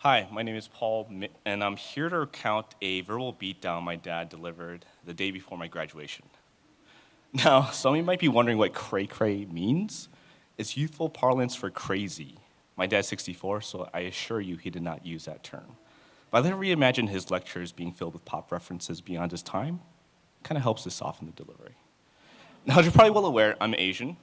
Hi, my name is Paul, and I'm here to recount a verbal beatdown my dad delivered the day before my graduation. Now, some of you might be wondering what cray means. It's youthful parlance for crazy. My dad's 64, so I assure you he did not use that term. But I then reimagine his lectures being filled with pop references beyond his time. Kind of helps to soften the delivery. Now, as you're probably well aware, I'm Asian,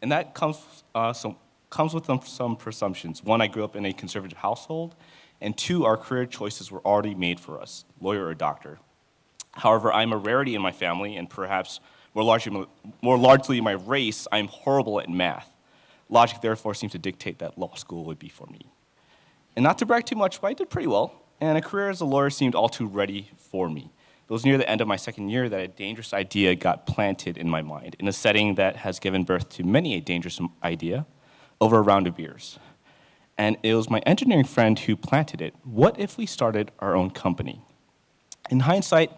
and that comes with some presumptions. One, I grew up in a conservative household, and two, our career choices were already made for us, lawyer or doctor. However, I'm a rarity in my family, and perhaps more largely my race, I'm horrible at math. Logic, therefore, seems to dictate that law school would be for me. And not to brag too much, but I did pretty well, and a career as a lawyer seemed all too ready for me. It was near the end of my second year that a dangerous idea got planted in my mind, in a setting that has given birth to many a dangerous idea, over a round of beers. And it was my engineering friend who planted it. What if we started our own company? In hindsight,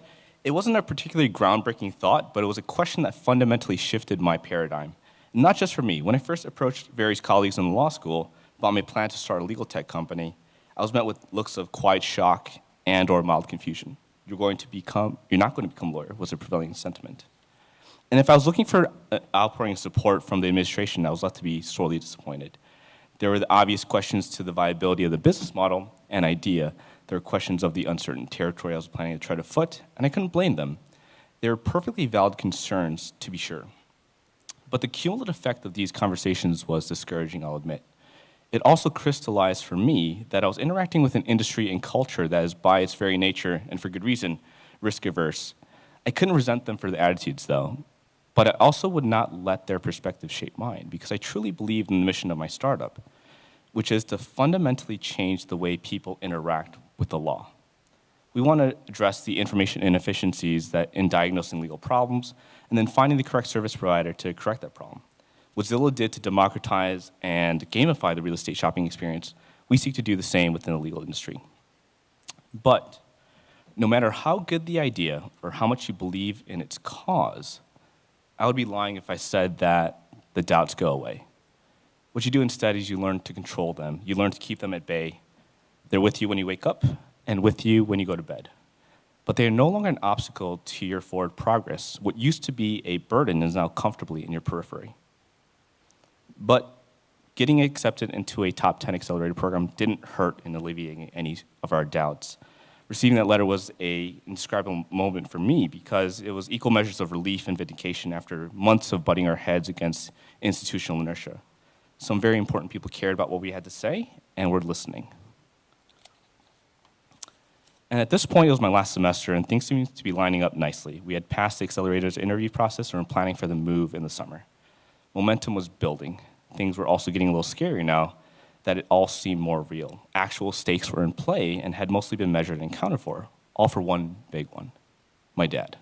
it wasn't a particularly groundbreaking thought, but it was a question that fundamentally shifted my paradigm. Not just for me. When I first approached various colleagues in the law school about my plan to start a legal tech company, I was met with looks of quiet shock and or mild confusion. You're not going to become a lawyer, was the prevailing sentiment. And if I was looking for outpouring support from the administration, I was left to be sorely disappointed. There were the obvious questions to the viability of the business model and idea. There were questions of the uncertain territory I was planning to tread afoot, and I couldn't blame them. They were perfectly valid concerns, to be sure. But the cumulative effect of these conversations was discouraging, I'll admit. It also crystallized for me that I was interacting with an industry and culture that is, by its very nature, and for good reason, risk-averse. I couldn't resent them for the attitudes, though. But I also would not let their perspective shape mine, because I truly believed in the mission of my startup, which is to fundamentally change the way people interact with the law. We want to address the information inefficiencies that in diagnosing legal problems, and then finding the correct service provider to correct that problem. What Zillow did to democratize and gamify the real estate shopping experience, we seek to do the same within the legal industry. But no matter how good the idea or how much you believe in its cause, I would be lying if I said that the doubts go away. What you do instead is you learn to control them. You learn to keep them at bay. They're with you when you wake up and with you when you go to bed. But they are no longer an obstacle to your forward progress. What used to be a burden is now comfortably in your periphery. But getting accepted into a top 10 accelerator program didn't hurt in alleviating any of our doubts. Receiving that letter was an indescribable moment for me because it was equal measures of relief and vindication after months of butting our heads against institutional inertia. Some very important people cared about what we had to say and were listening. And at this point, it was my last semester, and things seemed to be lining up nicely. We had passed the accelerator's interview process and were planning for the move in the summer. Momentum was building. Things were also getting a little scary now that it all seemed more real. Actual stakes were in play and had mostly been measured and accounted for, all for one big one, my dad.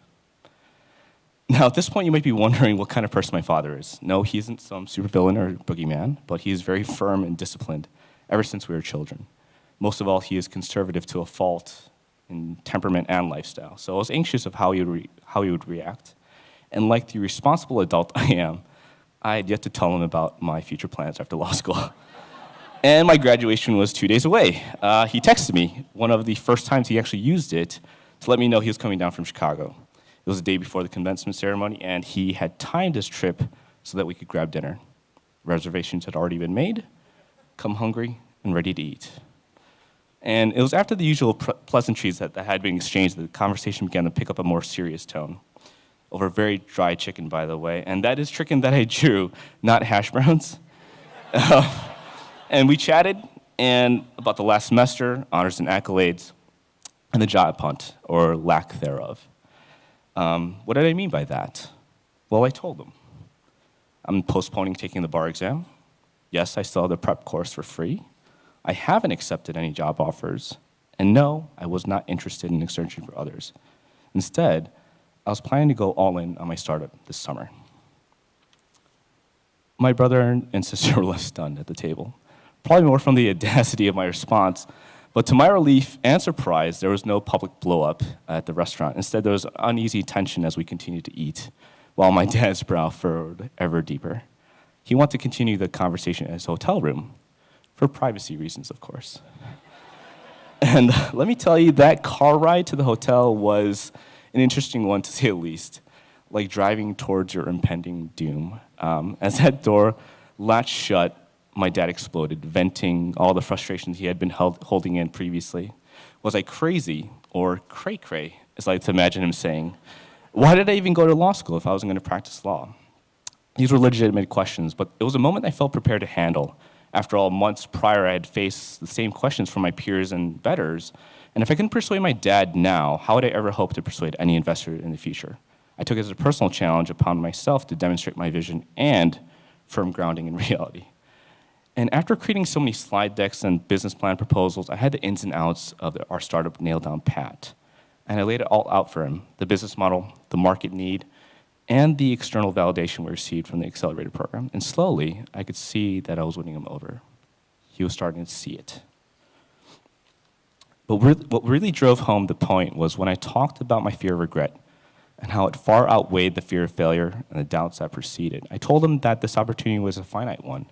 Now, at this point, you might be wondering what kind of person my father is. No, he isn't some supervillain or boogeyman, but he is very firm and disciplined ever since we were children. Most of all, he is conservative to a fault in temperament and lifestyle. So I was anxious of how he would react. And like the responsible adult I am, I had yet to tell him about my future plans after law school. And my graduation was 2 days away. He texted me, one of the first times he actually used it, to let me know he was coming down from Chicago. It was the day before the commencement ceremony, and he had timed his trip so that we could grab dinner. Reservations had already been made, come hungry and ready to eat. And it was after the usual pleasantries that had been exchanged that the conversation began to pick up a more serious tone. Over very dry chicken, by the way, and that is chicken that I drew, not hash browns. And we chatted about the last semester, honors and accolades, and the job hunt, or lack thereof. What did I mean by that? Well, I told him. I'm postponing taking the bar exam. Yes, I still have the prep course for free. I haven't accepted any job offers. And no, I was not interested in searching for others. Instead, I was planning to go all in on my startup this summer. My brother and sister were left stunned at the table. Probably more from the audacity of my response, but to my relief and surprise, there was no public blow-up at the restaurant. Instead, there was uneasy tension as we continued to eat, while my dad's brow furrowed ever deeper. He wanted to continue the conversation in his hotel room, for privacy reasons, of course. And let me tell you, that car ride to the hotel was an interesting one, to say the least, like driving towards your impending doom. As that door latched shut, my dad exploded, venting all the frustrations he had been holding in previously. Was I crazy, or cray-cray, as I like to imagine him saying? Why did I even go to law school if I wasn't going to practice law? These were legitimate questions, but it was a moment I felt prepared to handle. After all, months prior, I had faced the same questions from my peers and betters, and if I couldn't persuade my dad now, how would I ever hope to persuade any investor in the future? I took it as a personal challenge upon myself to demonstrate my vision and firm grounding in reality. And after creating so many slide decks and business plan proposals, I had the ins and outs of our startup nailed down pat. And I laid it all out for him, the business model, the market need, and the external validation we received from the accelerator program. And slowly, I could see that I was winning him over. He was starting to see it. But what really drove home the point was when I talked about my fear of regret and how it far outweighed the fear of failure and the doubts that preceded. I told him that this opportunity was a finite one.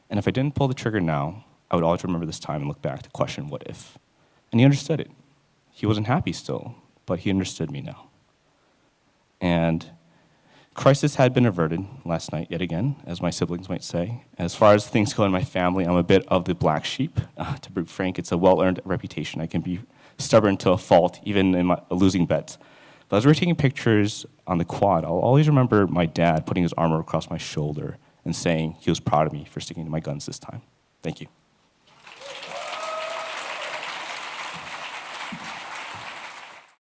And if I didn't pull the trigger now, I would always remember this time and look back to question what if. And he understood it. He wasn't happy still, but he understood me now. And crisis had been averted last night, yet again, as my siblings might say. As far as things go in my family, I'm a bit of the black sheep. To be frank, it's a well-earned reputation. I can be stubborn to a fault, even in my losing bets. But as we're taking pictures on the quad, I'll always remember my dad putting his arm across my shoulder and saying he was proud of me for sticking to my guns this time. Thank you.